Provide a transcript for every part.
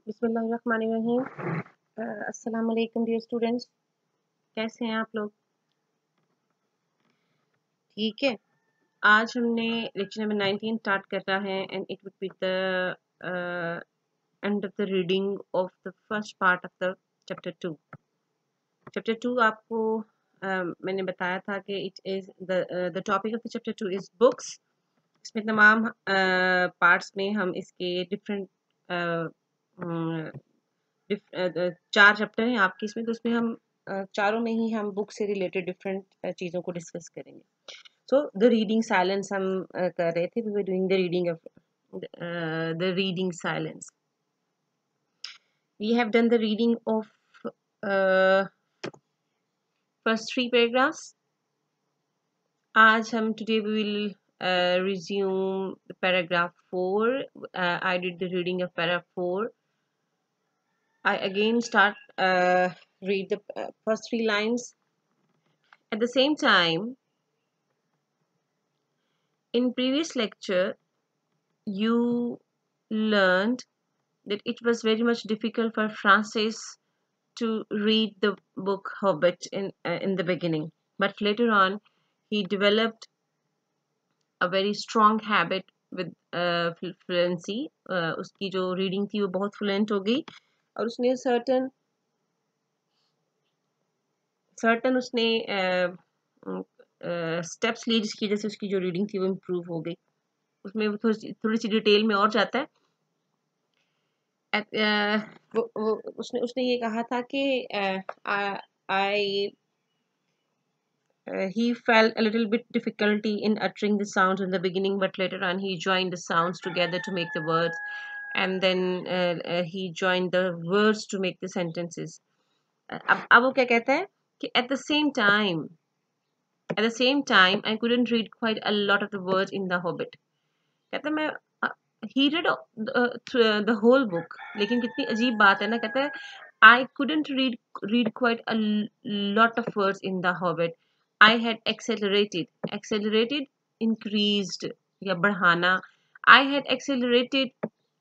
बिस्मिल्लाहिर्रहमानिर्रहीम। अस्सलाम वालेकुम डियर स्टूडेंट्स, कैसे हैं आप लोग? ठीक है। आज हमने लेक्चर नंबर 19 स्टार्ट कर रहा है and it would be the end of the reading of the first part of the chapter 2। Chapter 2 आपको मैंने बताया था कि it is the topic of the chapter 2 is books. इसमें तमाम पार्ट्स में हम इसके डिफरेंट 4 चैप्टर हैं आपके इसमें, तो उसमें हम चारों में ही हम बुक से रिलेटेड डिफरेंट चीज़ों को डिस्कस करेंगे। सो द रीडिंग साइलेंस हम कर रहे थे, we were doing the reading of the reading silence. We have done the reading of first 3 paragraphs. आज हम today we will resume the paragraph 4. I did the reading of paragraph 4. I again start read the first 3 lines. At the same time, in previous lecture, you learned that it was very much difficult for Francis to read the book Hobbit in the beginning, but later on, he developed a very strong habit with fluency. उसकी जो reading थी वो बहुत fluent हो गई और उसने certain उसने steps लिए जिसकी वजह से उसकी जो reading थी वो improve हो गई। उसमें वो थोड़ी सी डिटेल में और जाता है। उसने ये कहा था कि he felt a little bit difficulty in uttering the sounds in the beginning, but later on he joined the sounds together to make the words, and then he joined the words to make the sentences. अब वो क्या कहता है कि at the same time I couldn't read quite a lot of the words in the Hobbit. कहता है मैं he read the whole book, लेकिन कितनी अजीब बात है ना, कहता है I couldn't read quite a lot of words in the Hobbit. I had accelerated increased या बढ़ाना. I had accelerated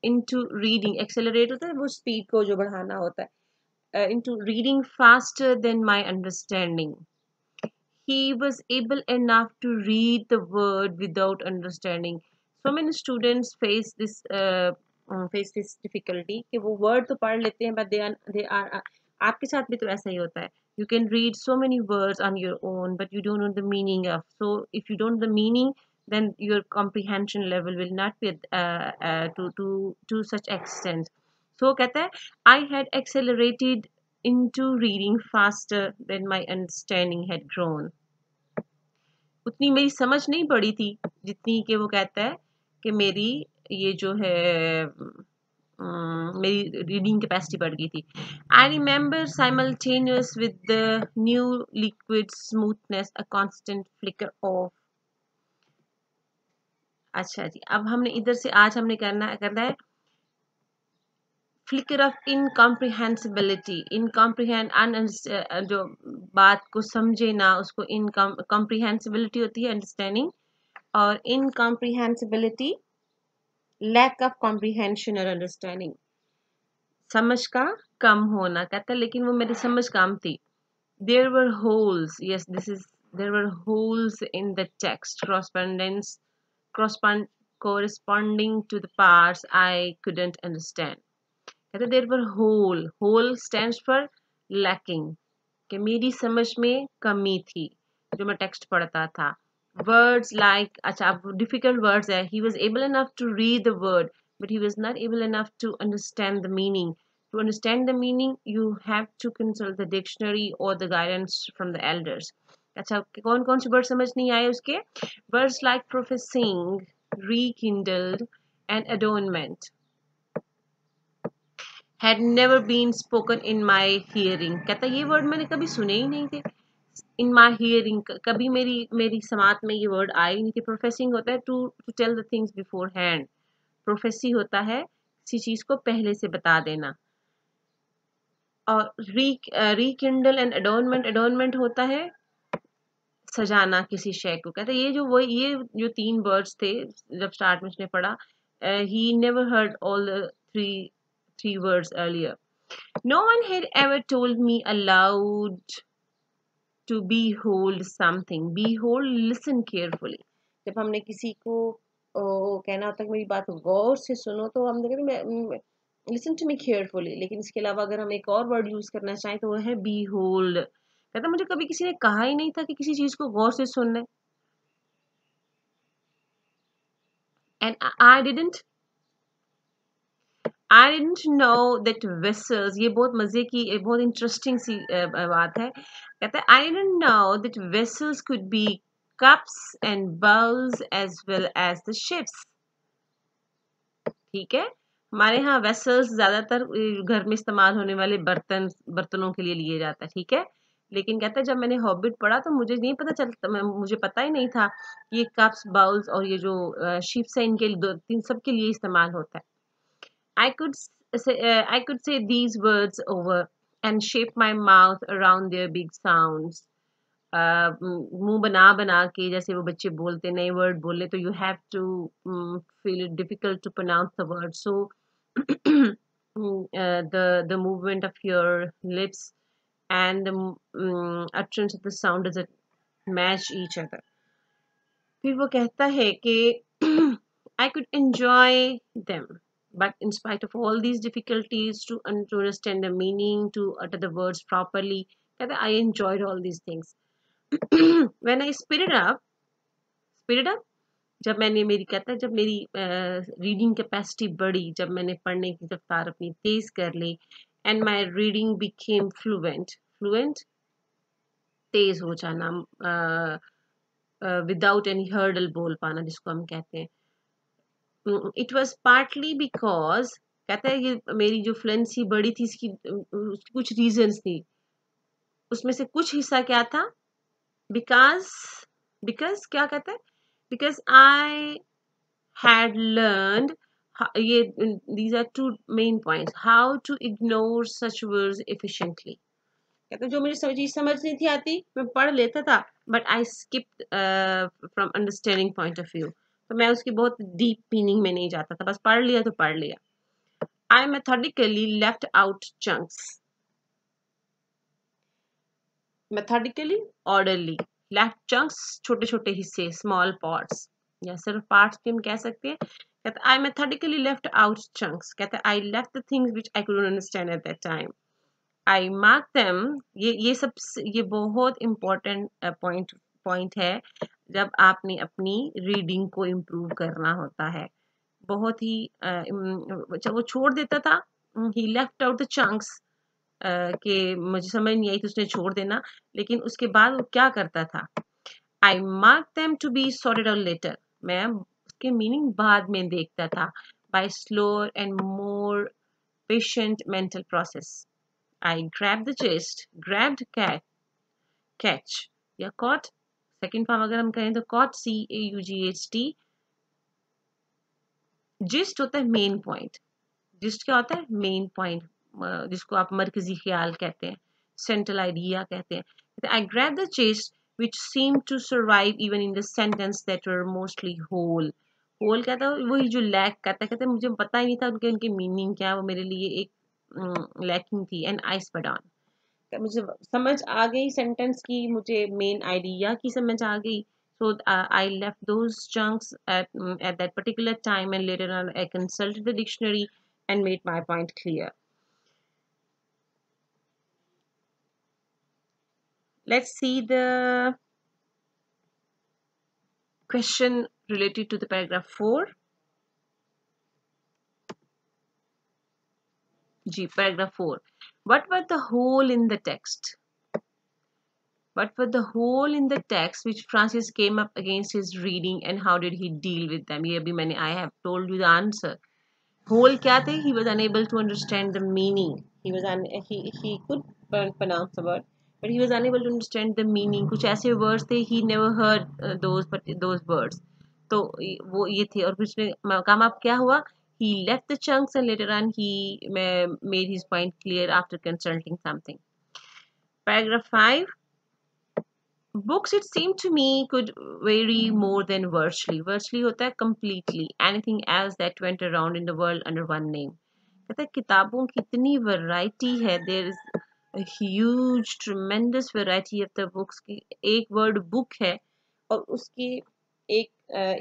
into reading. Accelerate होता है वो speed को जो बढ़ाना होता है. Into reading faster than my understanding. He was able enough to read the word without understanding. So many students face this difficulty कि वो word तो पढ़ लेते हैं, but they are आपके साथ भी तो ऐसा ही होता है. You can read so many words on your own, but you don't know the meaning of. So if you don't know the meaning, then your comprehension level will not be to such extent. So कहता है I had accelerated into reading faster than my understanding had grown. उतनी मेरी समझ नहीं पड़ी थी जितनी कि वो कहता है कि मेरी ये जो है मेरी रीडिंग कैपेसिटी बढ़ गई थी. I remember simultaneous with the new liquid smoothness a constant flicker of. अच्छा जी, अब हमने इधर से आज हमने करना है फ्लिकर ऑफ इनकॉम्प्रिहेंसिबिलिटी. जो बात को समझे ना उसको इनकॉम्प्रिहेंसिबिलिटी होती है अंडरस्टैंडिंग, और इनकॉम्प्रिहेंसिबिलिटी लैक ऑफ कॉम्प्रिहेंशन और अंडरस्टैंडिंग, समझ का कम होना. कहता है लेकिन वो मेरी समझ कम थी. There were holes, yes this is, there were holes in the text corresponding to the parts I couldn't understand. कहते there were hole stands for lacking, कि मेरी समझ में कमी थी जो मैं टेक्स्ट पढ़ता था. वर्ड्स लाइक, अच्छा अब डिफिकल्ट वर्ड्स है. He was able enough to read the word but he was not able enough to understand the meaning. To understand the meaning, you have to consult the dictionary or the guidance from the elders. अच्छा कौन कौन से word समझ नहीं आए उसके? Words like professing, rekindled and adornment had never been spoken in my hearing. कहता ये वर्ड मैंने कभी सुने ही नहीं थे. In my hearing, कभी मेरी समात में ये वर्ड आए ही नहीं थे. Professing होता है to tell the things beforehand. Prophecy होता है किसी चीज को पहले से बता देना. और रिकिंडल एंड एडोनमेंट होता है सजाना किसी शय को. कहते ये जो 3 वर्ड्स थे जब स्टार्ट में उसने पढ़ा, he never heard all the three words earlier. No one had ever told me aloud to behold something. Behold, listen carefully. जब हमने किसी को कहना होता है कि मेरी बात गौर से सुनो, तो हम कहते हैं लिसन टू मी केयरफुली, लेकिन इसके अलावा अगर हम एक और वर्ड यूज करना चाहें तो वो है बी होल्ड। कहता मुझे कभी किसी ने कहा ही नहीं था कि किसी चीज को गौर से सुनना है। And I didn't know that vessels, ये बहुत मजे की बहुत इंटरेस्टिंग सी बात है। कहता है I didn't know that vessels could be cups and bowls as well as the ships. ठीक है, हमारे यहाँ वेसल्स ज्यादातर घर में इस्तेमाल होने वाले बर्तनों के लिए लिए जाता है। ठीक है, लेकिन कहता है जब मैंने हॉबिट पढ़ा तो मुझे नहीं पता चलता, मुझे पता ही नहीं था ये कप्स बाउल्स और ये जो शिप्स है इनके दो तीन सब के लिए इस्तेमाल होता है। I could say these words over and shape my mouth around their big sounds. मुंह बना बना के जैसे वो बच्चे बोलते नए वर्ड बोले तो you have to feel it difficult to pronounce the word. So the movement of your lips and the utterance of the sound doesn't match each other. फिर वो कहता है कि I could enjoy them, but in spite of all these difficulties to understand the meaning, to utter the words properly, कहता है I enjoyed all these things. When I speeded up, जब मैंने मेरी कहता है जब मेरी रीडिंग कैपेसिटी बढ़ी, जब मैंने पढ़ने की रफ्तार अपनी तेज कर ली, and my reading became fluent तेज हो जाना, विदाउट एनी हर्डल बोल पाना जिसको हम कहते हैं। इट वॉज पार्टली बिकॉज कहता है ये मेरी जो फ्लुएंसी बढ़ी थी इसकी कुछ रीजंस थी, उसमें से कुछ हिस्सा क्या था, बिकॉज क्या कहता है, because I had learned these are two main points, how to ignore such words efficiently. कहते जो मुझे चीज समझ नहीं थी आती मैं पढ़ लेता था, but I skip from understanding point of view, तो मैं उसकी बहुत डीप मीनिंग में नहीं जाता था, बस पढ़ लिया तो पढ़ लिया। आई methodically left out chunks, methodically orderly left chunks, छोटे छोटे हिस्से, small parts, या सिर्फ पार्ट्स भी हम कह सकते हैं। कहते I methodically left out chunks, कहते I left the things which I couldn't understand at that time. I marked them, ये सब ये बहुत important पॉइंट है जब आपने अपनी रीडिंग को इम्प्रूव करना होता है। बहुत ही जब वो छोड़ देता था, he left out the chunks, कि मुझे समझ नहीं आई तो उसने छोड़ देना, लेकिन उसके बाद वो क्या करता था, I marked them to be sorted out later, मैं उसके मीनिंग बाद में देखता था, by slower and more patient mental process. I grabbed the gist, grabbed catch या caught, सेकेंड फॉर्म अगर हम कहें तो caught, CAUGHT, जिस्ट होता है मेन पॉइंट, जिस्ट क्या होता है, मेन पॉइंट, जिसको आप मरकजी ख्याल कहते हैं, सेंट्रल आइडिया कहते हैं। आई grab the gist which seemed to survive even in the sentence that were mostly whole. Hole कहता है वही जो लैक करता है, कहते हैं मुझे पता ही नहीं था उनके मीनिंग क्या, वो मेरे लिए एक लैकिंग थी। एंड आई स्पड ऑन, मुझे समझ आ गई सेंटेंस की, मुझे मेन आइडिया की समझ आ गई। So I left those chunks at that particular time, and later on I consulted the dictionary and made my point clear. Let's see the question related to the paragraph 4. Paragraph 4. What were the hole in the text? What were the hole in the text which Francis came up against his reading, and how did he deal with them? ये अभी मैंने I have told you the answer. Hole क्या थे? He was unable to understand the meaning. He could pronounce the word, but he was unable to understand the meaning. कुछ ऐसे words थे he never heard those words. तो वो ये थे, और कुछ काम अब क्या हुआ? He left the chunks and later on he made his point clear after consulting something. Paragraph 5. Books, it seemed to me, could vary more than virtually. Virtually होता है completely. Anything else that went around in the world under one name. कहता है किताबों की इतनी variety है, there is huge tremendous variety of the books की। एक वर्ड बुक है और उसकी एक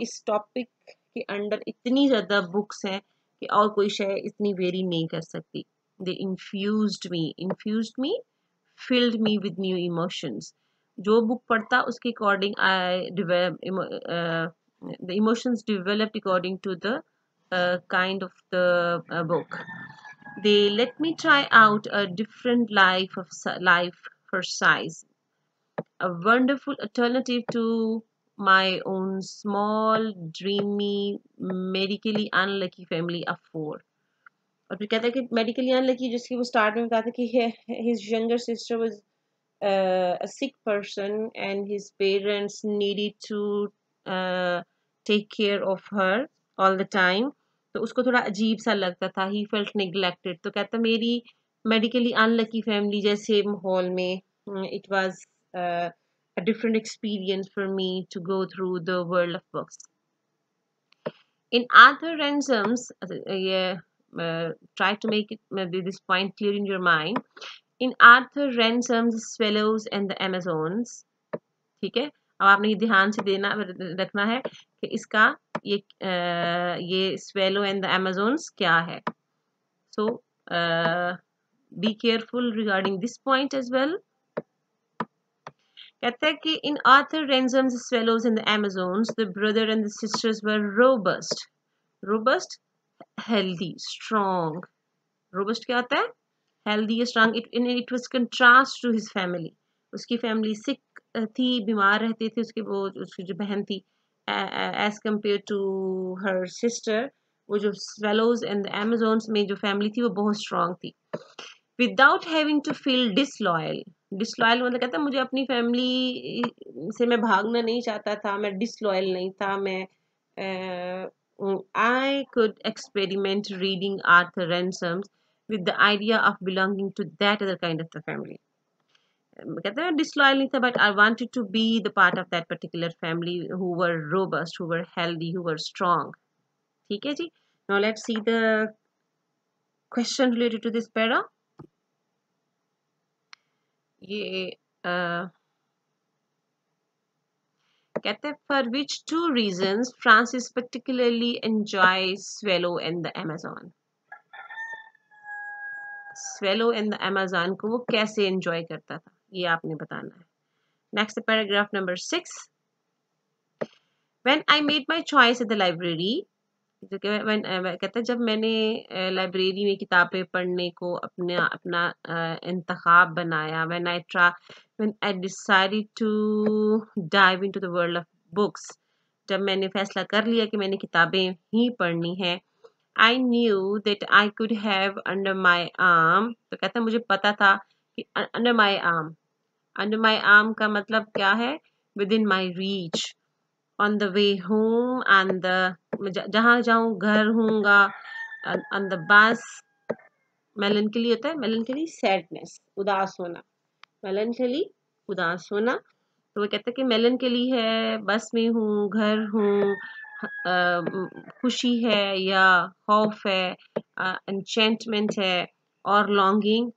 इस टॉपिक के अंडर इतनी ज़्यादा बुक्स हैं कि और कोई शय इतनी वेरी नहीं कर सकती। They infused me filled me with new emotions. जो बुक पढ़ता उसके according I develop the emotions developed according to the kind of the book. They let me try out a different life for size, a wonderful alternative to my own small, dreamy, medically unlucky family of four. और फिर कहता है कि medically unlucky, जिसकी वो start में बताता कि his younger sister was a sick person and his parents needed to take care of her all the time, तो उसको थोड़ा अजीब सा लगता था, he felt neglected। तो कहता मेरी मेडिकली अनलकी फैमिली जैसे माहौल में it was a different experience for me to go through the world of books. In Arthur Ransom's, try to make this point clear in your mind. In Arthur Ransom's Swallows and the Amazons, ठीक है, अब आपने ये ध्यान से देना रखना है कि इसका ये Swallow and the Amazons क्या है. So be careful regarding this point as well. कहता है कि in Arthur Ransom's Swallows and the Amazons, the brother and the sisters were robust, healthy, strong. Robust क्या होता है? Healthy, strong. It was contrast to his family. उसकी family sick थी, बीमार रहते थे, उसकी जो बहन थी, as compared to her sister, वो जो Swallows and the Amazons में जो family थी वो बहुत strong थी. Without having to feel disloyal मतलब कहता है मुझे अपनी फैमिली से मैं भागना नहीं चाहता था, मैं डिसलॉयल नहीं था, मैं I could experiment reading Arthur Ransom's with the idea of belonging to that other kind of the family. कहता है डिसलॉयल नहीं था, but I wanted to be the part of that particular family who were robust, who were healthy, who were strong. ठीक है जी. Now let's see the question related to this para. ये कहते हैं for which two reasons Francis particularly enjoys Swallow and the Amazon. Swallow and the Amazon को वो कैसे enjoy करता था, ये आपने बताना है. Next paragraph number 6. When I made my choice at the library, कहता है जब मैंने लाइब्रेरी में किताबें पढ़ने को अपना इंतखाब बनाया, when I decided to dive into the world of books, जब मैंने फैसला कर लिया कि मैंने किताबें ही पढ़नी है, I knew that I could have under my arm, तो कहता है मुझे पता था कि under my arm का मतलब क्या है, within my reach, on the way home and जहाँ जाऊँ घर होऊंगा, on the bus, melancholy होता है, melancholy sadness, उदास होना, melancholy उदास होना, तो वो कहता है कि melancholy है, बस में हूँ, घर हूँ, खुशी है या खौफ है, enchantment है और longing.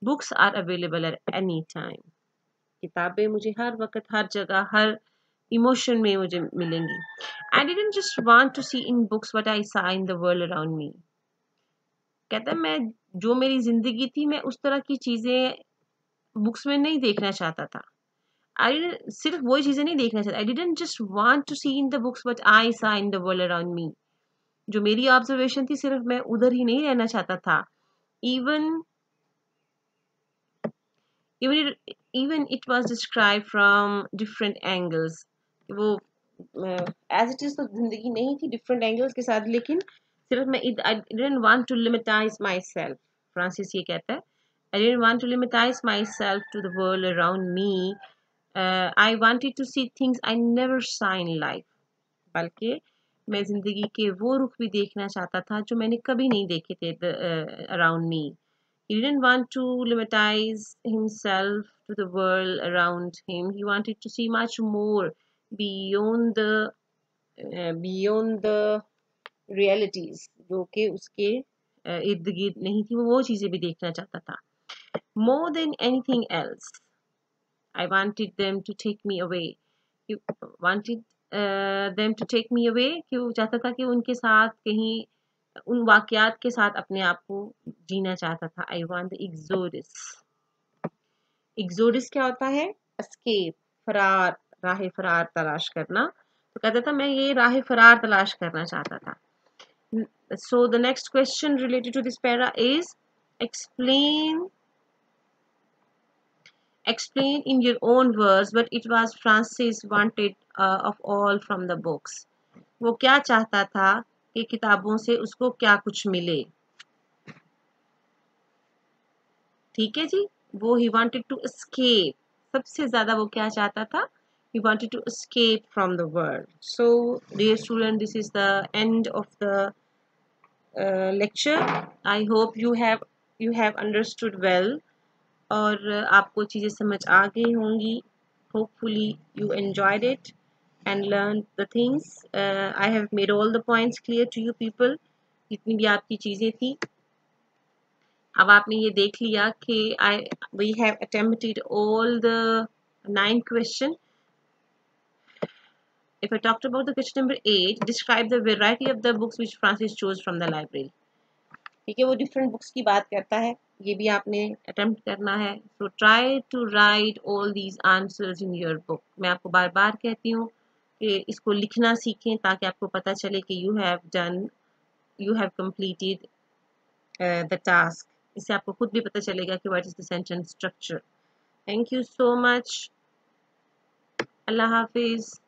Books are available at any time. किताबें मुझे हर वक्त, हर जगह, हर इमोशन में मुझे मिलेंगी. I didn't just want to see in books what I saw in the world around me. कहता है मैं जो मेरी जिंदगी थी मैं उस तरह की चीजें बुक्स में नहीं देखना चाहता था. सिर्फ वही चीजें नहीं देखना चाहता. I didn't just want to see in the books what I saw in the world around me. जो मेरी ऑब्जर्वेशन थी सिर्फ मैं उधर ही नहीं रहना चाहता था. Even it was described from different angles. वो एज इट इज तो जिंदगी नहीं थी, डिफरेंट एंगल्स के साथ, लेकिन सिर्फ मैं I didn't want to limitize myself. Francis ये कहता है I didn't want to limitize myself to the world around me. I wanted to see things I never saw in life. बल्कि मैं जिंदगी के वो रुख भी देखना चाहता था जो मैंने कभी नहीं देखे थे around me. He didn't want to limitize himself to the world around him. He wanted to see much more beyond the realities जो कि उसके इर्द गिर्द नहीं थी, वो चीज़ें भी देखना चाहता था. More than anything else, I wanted them to take me away. Wanted them to take me away, क्यों चाहता था कि उनके साथ कहीं उन वाकयात के साथ अपने आप को जीना चाहता था. I want the exodus. Exodus क्या होता है? Escape, फरार, राह फरार तलाश करना. तो कहता था मैं ये राह फरार तलाश करना चाहता था. So the next question related to this para is explain in your own words what it was Francis wanted of all from the books. वो क्या चाहता था कि किताबों से उसको क्या कुछ मिले. ठीक है जी. वो he wanted to escape. सबसे ज्यादा वो क्या चाहता था? He wanted to escape from the world. So dear student, this is the end of the lecture. I hope you have understood well. और आपको चीज़ें समझ आ गई होंगी. Hopefully you enjoyed it and learned the things. I have made all the points clear to you people. जितनी भी आपकी चीज़ें थी, अब आपने ये देख लिया कि we have attempted all the 9 question. If I talked about the question number 8, describe the variety of the books which Francis chose from the library. ठीक है, वो डिफरेंट बुक्स की बात करता है, ये भी आपने अटेम्प्ट करना है. So try to write all these answers in your book. मैं आपको बार बार कहती हूँ कि इसको लिखना सीखें ताकि आपको पता चले कि you have completed the task. इससे आपको खुद भी पता चलेगा कि what is the sentence structure. Thank you so much. Allah Hafiz.